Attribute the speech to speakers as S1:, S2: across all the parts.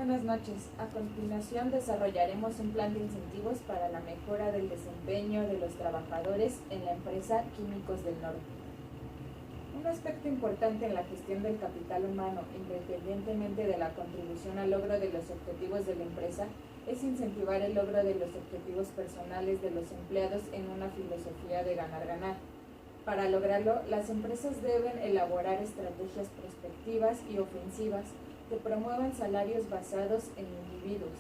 S1: buenas noches. A continuación desarrollaremos un plan de incentivos para la mejora del desempeño de los trabajadores en la empresa Químicos del Norte. Un aspecto importante en la gestión del capital humano, independientemente de la contribución al logro de los objetivos de la empresa, es incentivar el logro de los objetivos personales de los empleados en una filosofía de ganar-ganar. Para lograrlo, las empresas deben elaborar estrategias prospectivas y ofensivas que promuevan salarios basados en individuos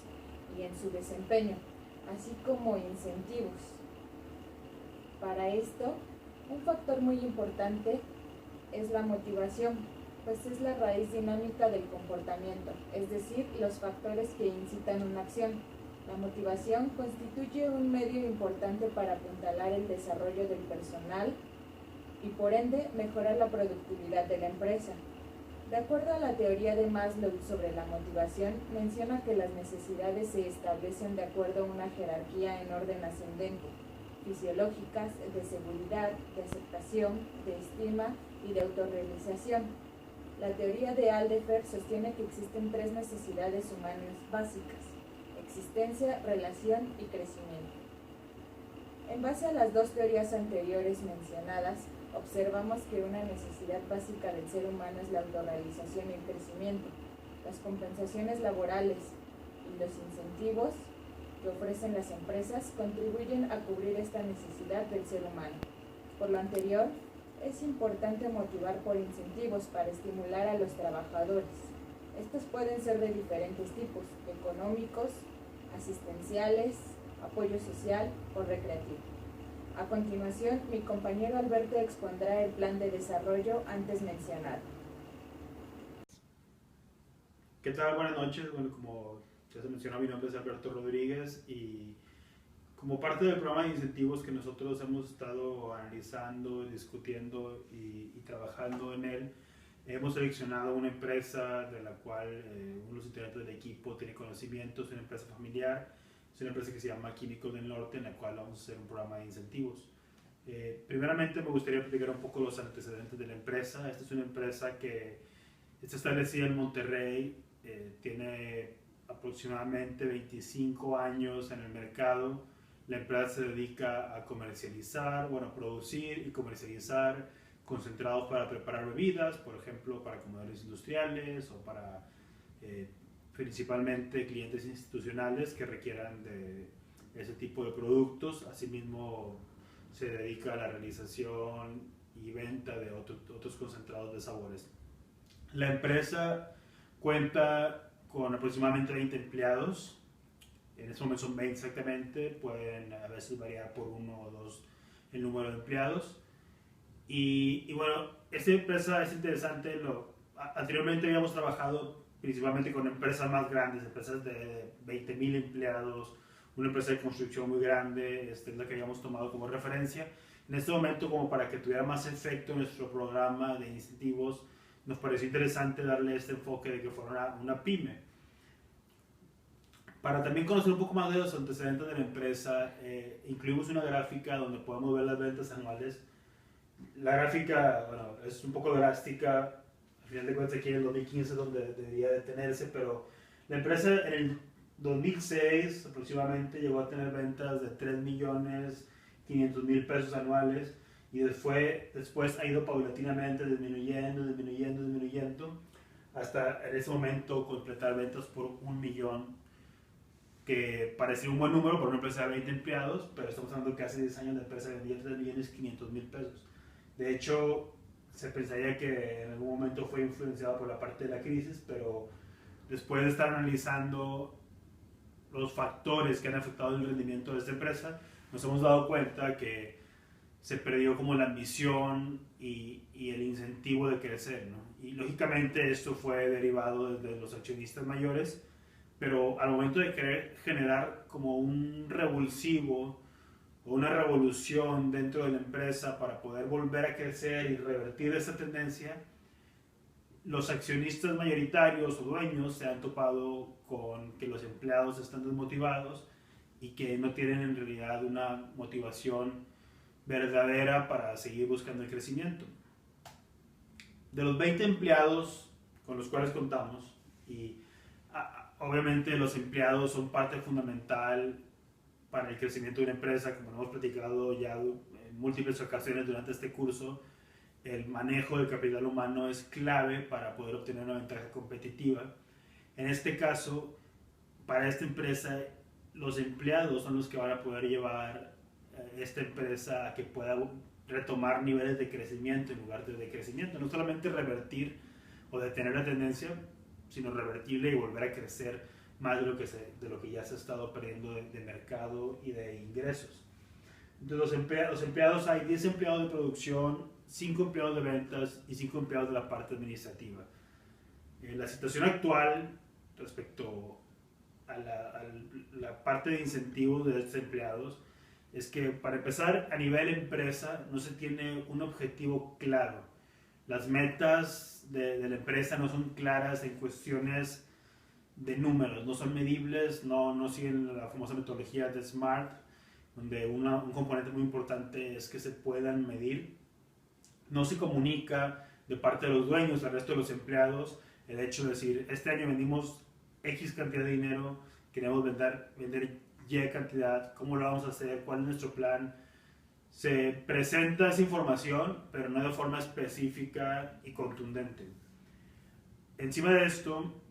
S1: y en su desempeño, así como incentivos. Para esto, un factor muy importante es la motivación, pues es la raíz dinámica del comportamiento, es decir, los factores que incitan una acción. La motivación constituye un medio importante para apuntalar el desarrollo del personal y por ende mejorar la productividad de la empresa. De acuerdo a la teoría de Maslow sobre la motivación, menciona que las necesidades se establecen de acuerdo a una jerarquía en orden ascendente, fisiológicas, de seguridad, de aceptación, de estima y de autorrealización. La teoría de Aldefer sostiene que existen tres necesidades humanas básicas: existencia, relación y crecimiento. En base a las dos teorías anteriores mencionadas, observamos que una necesidad básica del ser humano es la autorrealización y el crecimiento. Las compensaciones laborales y los incentivos que ofrecen las empresas contribuyen a cubrir esta necesidad del ser humano. Por lo anterior, es importante motivar por incentivos para estimular a los trabajadores. Estos pueden ser de diferentes tipos: económicos, asistenciales, apoyo social o recreativo. A continuación, mi compañero Alberto expondrá el plan de desarrollo antes mencionado.
S2: ¿Qué tal? Buenas noches. Bueno, como ya se mencionó, mi nombre es Alberto Rodríguez y como parte del programa de incentivos que nosotros hemos estado analizando, discutiendo y trabajando en él, hemos seleccionado una empresa de la cual uno de los integrantes del equipo tiene conocimientos, una empresa familiar. Es una empresa que se llama Químicos del Norte, en la cual vamos a hacer un programa de incentivos. Primeramente me gustaría explicar un poco los antecedentes de la empresa. Esta es una empresa que está establecida en Monterrey, tiene aproximadamente 25 años en el mercado. La empresa se dedica a comercializar, a producir y comercializar concentrados para preparar bebidas, por ejemplo, para comedores industriales o para principalmente clientes institucionales que requieran de ese tipo de productos. Asimismo, se dedica a la realización y venta de otros concentrados de sabores. La empresa cuenta con aproximadamente 20 empleados. En este momento son 20 exactamente, pueden a veces variar por uno o dos el número de empleados. Y bueno, esta empresa es interesante. Anteriormente habíamos trabajado principalmente con empresas más grandes, empresas de 20,000 empleados, una empresa de construcción muy grande, es la que habíamos tomado como referencia. En este momento, como para que tuviera más efecto nuestro programa de incentivos, nos pareció interesante darle este enfoque de que fuera una pyme. Para también conocer un poco más de los antecedentes de la empresa, incluimos una gráfica donde podemos ver las ventas anuales. La gráfica, es un poco drástica. Al final de cuentas, aquí en el 2015 es donde debería detenerse, pero la empresa en el 2006 aproximadamente llegó a tener ventas de 3,500,000 pesos anuales y después ha ido paulatinamente disminuyendo hasta en ese momento completar ventas por 1,000,000, que parecía un buen número para una empresa de 20 empleados, pero estamos hablando que hace 10 años la empresa vendía 3,500,000 pesos. De hecho, se pensaría que en algún momento fue influenciado por la parte de la crisis, pero después de estar analizando los factores que han afectado el rendimiento de esta empresa, nos hemos dado cuenta que se perdió como la ambición y el incentivo de crecer, ¿no? Y lógicamente esto fue derivado desde los accionistas mayores, pero al momento de querer generar como un revulsivo o una revolución dentro de la empresa para poder volver a crecer y revertir esa tendencia, los accionistas mayoritarios o dueños se han topado con que los empleados están desmotivados y que no tienen en realidad una motivación verdadera para seguir buscando el crecimiento. De los 20 empleados con los cuales contamos, y obviamente los empleados son parte fundamental para el crecimiento de una empresa, como hemos platicado ya en múltiples ocasiones durante este curso. El manejo del capital humano es clave para poder obtener una ventaja competitiva. En este caso, para esta empresa, los empleados son los que van a poder llevar esta empresa a que pueda retomar niveles de crecimiento en lugar de decrecimiento. No solamente revertir o detener la tendencia, sino revertirla y volver a crecer más de lo que ya se ha estado perdiendo de mercado y de ingresos. Entonces los empleados, hay 10 empleados de producción, 5 empleados de ventas y 5 empleados de la parte administrativa. La situación actual respecto a la parte de incentivos de estos empleados es que, para empezar, a nivel empresa no se tiene un objetivo claro. Las metas de la empresa no son claras en cuestiones de números, no son medibles, no siguen la famosa metodología de SMART, donde un componente muy importante es que se puedan medir. No se comunica de parte de los dueños al resto de los empleados el hecho de decir, este año vendimos X cantidad de dinero, queremos vender Y cantidad, ¿cómo lo vamos a hacer? ¿Cuál es nuestro plan? Se presenta esa información, pero no de forma específica y contundente. Encima de esto,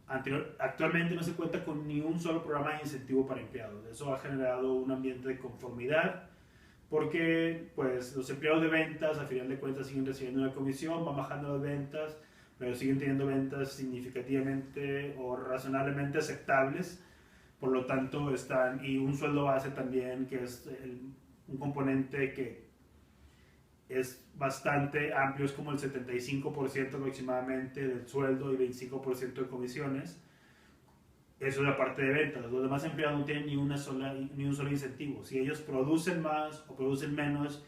S2: actualmente no se cuenta con ni un solo programa de incentivo para empleados. Eso ha generado un ambiente de conformidad, porque pues, los empleados de ventas, a final de cuentas, siguen recibiendo una comisión, van bajando las ventas, pero siguen teniendo ventas significativamente o razonablemente aceptables. Por lo tanto, y un sueldo base también, que es un componente que es bastante amplio, es como el 75% aproximadamente del sueldo y 25% de comisiones. Eso es la parte de ventas. Los demás empleados no tienen ni un solo incentivo. Si ellos producen más o producen menos,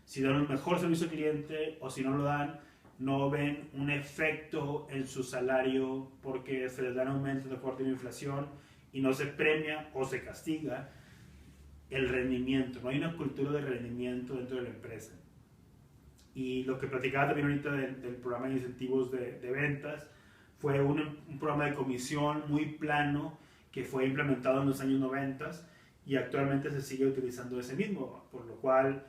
S2: si dan un mejor servicio al cliente o si no lo dan, no ven un efecto en su salario porque se les dan aumentos de acuerdo a la inflación y no se premia o se castiga el rendimiento. No hay una cultura de rendimiento dentro de la empresa. Y lo que platicaba también ahorita del programa de incentivos de ventas fue un programa de comisión muy plano que fue implementado en los años 90 y actualmente se sigue utilizando ese mismo, por lo cual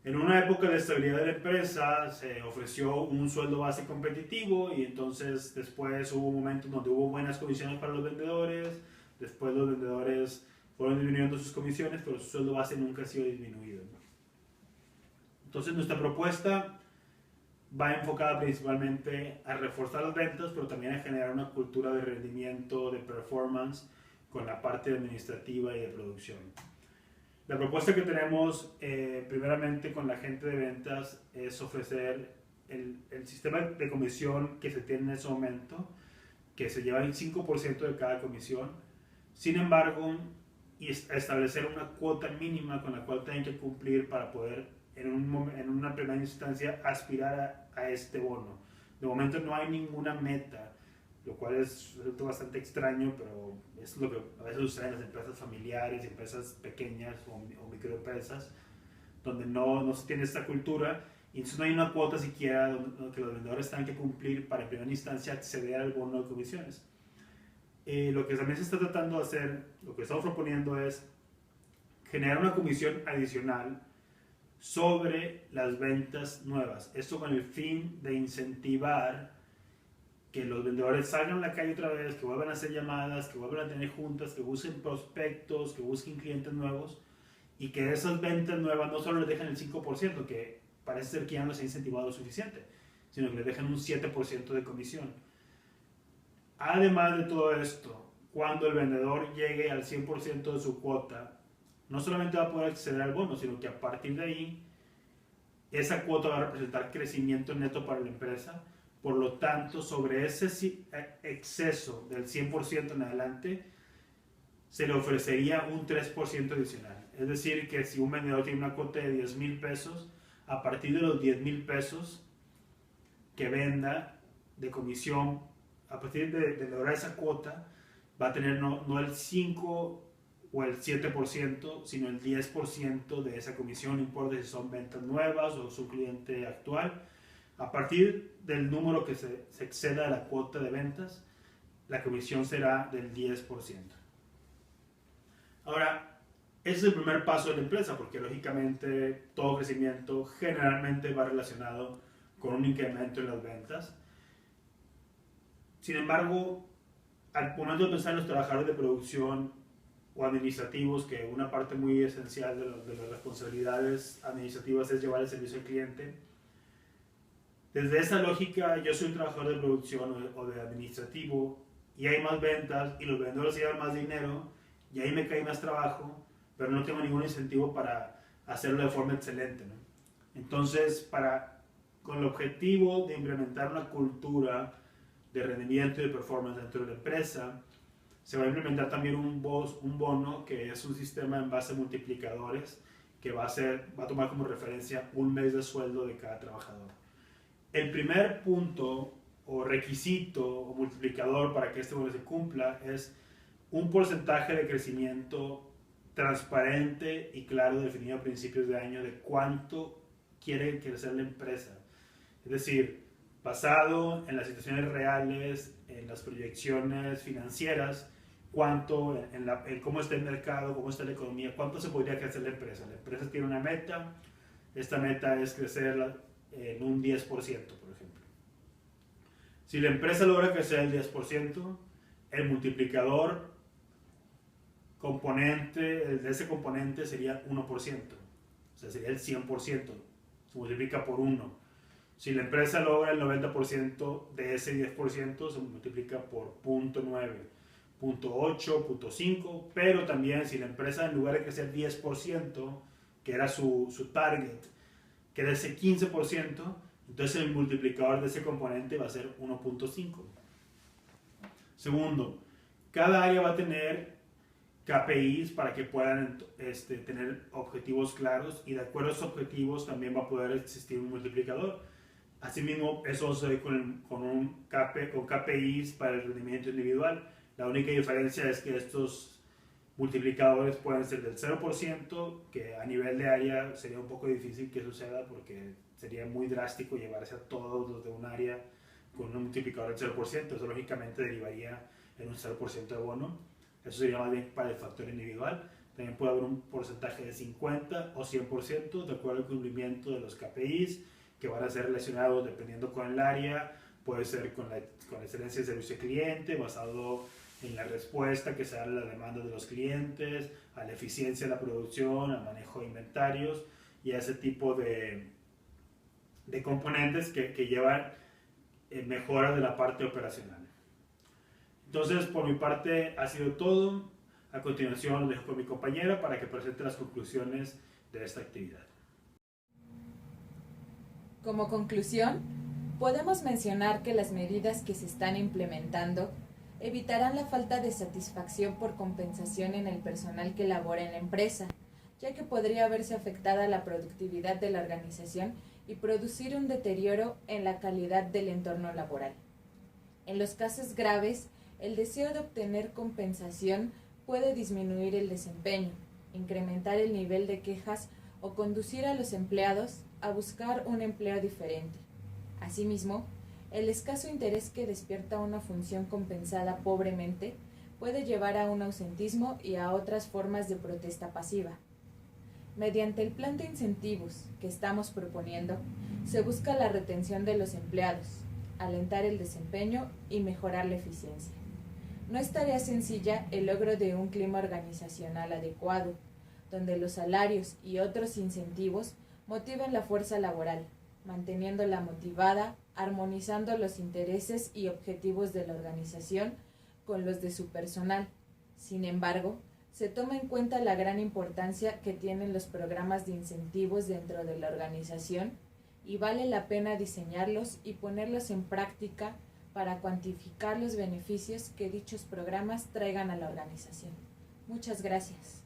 S2: en una época de estabilidad de la empresa se ofreció un sueldo base competitivo y entonces después hubo un momento donde hubo buenas comisiones para los vendedores, después los vendedores fueron disminuyendo sus comisiones, pero su sueldo base nunca ha sido disminuido. Entonces nuestra propuesta va enfocada principalmente a reforzar las ventas, pero también a generar una cultura de rendimiento, de performance, con la parte administrativa y de producción. La propuesta que tenemos, primeramente con la gente de ventas, es ofrecer el sistema de comisión que se tiene en ese momento, que se lleva el 5% de cada comisión. Sin embargo, establecer una cuota mínima con la cual tienen que cumplir para poder, en una primera instancia, aspirar a este bono. De momento no hay ninguna meta, lo cual es bastante extraño, pero es lo que a veces sucede en las empresas familiares, empresas pequeñas o microempresas, donde no se tiene esta cultura y entonces no hay una cuota siquiera que los vendedores tengan que cumplir para en primera instancia acceder al bono de comisiones. Lo que también se está tratando de hacer, lo que estamos proponiendo es generar una comisión adicional sobre las ventas nuevas. Esto con el fin de incentivar que los vendedores salgan a la calle otra vez, que vuelvan a hacer llamadas, que vuelvan a tener juntas, que busquen prospectos, que busquen clientes nuevos y que esas ventas nuevas no solo les dejen el 5%, que parece ser que ya no se ha incentivado lo suficiente, sino que les dejen un 7% de comisión. Además de todo esto, cuando el vendedor llegue al 100% de su cuota, no solamente va a poder acceder al bono, sino que a partir de ahí, esa cuota va a representar crecimiento neto para la empresa. Por lo tanto, sobre ese exceso del 100% en adelante, se le ofrecería un 3% adicional. Es decir, que si un vendedor tiene una cuota de 10,000 pesos, a partir de los 10,000 pesos que venda de comisión, a partir de lograr esa cuota, va a tener no el 5 o el 7%, sino el 10% de esa comisión, no importa si son ventas nuevas o su cliente actual. A partir del número que se exceda de la cuota de ventas, la comisión será del 10%. Ahora, ese es el primer paso de la empresa, porque lógicamente todo crecimiento generalmente va relacionado con un incremento en las ventas. Sin embargo, al momento de pensar en los trabajadores de producción o administrativos, que una parte muy esencial de las responsabilidades administrativas es llevar el servicio al cliente, desde esa lógica yo soy un trabajador de producción o de administrativo y hay más ventas y los vendedores llevan más dinero y ahí me cae más trabajo, pero no tengo ningún incentivo para hacerlo de forma excelente, ¿no? Entonces, con el objetivo de implementar una cultura de rendimiento y de performance dentro de la empresa, se va a implementar también un bono que es un sistema en base a multiplicadores que va a tomar como referencia un mes de sueldo de cada trabajador. El primer punto o requisito o multiplicador para que este bono se cumpla es un porcentaje de crecimiento transparente y claro definido a principios de año de cuánto quiere crecer la empresa. Es decir, basado en las situaciones reales, en las proyecciones financieras, cuánto, en cómo está el mercado, cómo está la economía, cuánto se podría crecer la empresa. La empresa tiene una meta, esta meta es crecer en un 10%, por ejemplo. Si la empresa logra crecer el 10%, el multiplicador de ese componente sería 1%, o sea, sería el 100%, se multiplica por 1. Si la empresa logra el 90% de ese 10%, se multiplica por 0.9, 0.8, 0.5, pero también si la empresa en lugar de crecer 10%, que era su target, crece 15%, entonces el multiplicador de ese componente va a ser 1.5. Segundo, cada área va a tener KPIs para que puedan tener objetivos claros y de acuerdo a esos objetivos también va a poder existir un multiplicador. Asimismo, eso se ve con KPIs para el rendimiento individual. La única diferencia es que estos multiplicadores pueden ser del 0%, que a nivel de área sería un poco difícil que suceda porque sería muy drástico llevarse a todos los de un área con un multiplicador del 0%. Eso lógicamente derivaría en un 0% de bono. Eso sería más bien para el factor individual. También puede haber un porcentaje de 50 o 100% de acuerdo al cumplimiento de los KPIs, que van a ser relacionados dependiendo con el área. Puede ser con la excelencia del servicio al cliente, basado en la respuesta que se da a la demanda de los clientes, a la eficiencia de la producción, al manejo de inventarios y a ese tipo de componentes que llevan mejora de la parte operacional. Entonces, por mi parte ha sido todo. A continuación, lo dejo con mi compañera para que presente las conclusiones de esta actividad.
S1: Como conclusión, podemos mencionar que las medidas que se están implementando evitarán la falta de satisfacción por compensación en el personal que labora en la empresa, ya que podría verse afectada la productividad de la organización y producir un deterioro en la calidad del entorno laboral. En los casos graves, el deseo de obtener compensación puede disminuir el desempeño, incrementar el nivel de quejas o conducir a los empleados a buscar un empleo diferente. Asimismo, el escaso interés que despierta una función compensada pobremente puede llevar a un ausentismo y a otras formas de protesta pasiva. Mediante el plan de incentivos que estamos proponiendo, se busca la retención de los empleados, alentar el desempeño y mejorar la eficiencia. No es tarea sencilla el logro de un clima organizacional adecuado, donde los salarios y otros incentivos motiven la fuerza laboral, manteniéndola motivada, armonizando los intereses y objetivos de la organización con los de su personal. Sin embargo, se toma en cuenta la gran importancia que tienen los programas de incentivos dentro de la organización y vale la pena diseñarlos y ponerlos en práctica para cuantificar los beneficios que dichos programas traigan a la organización. Muchas gracias.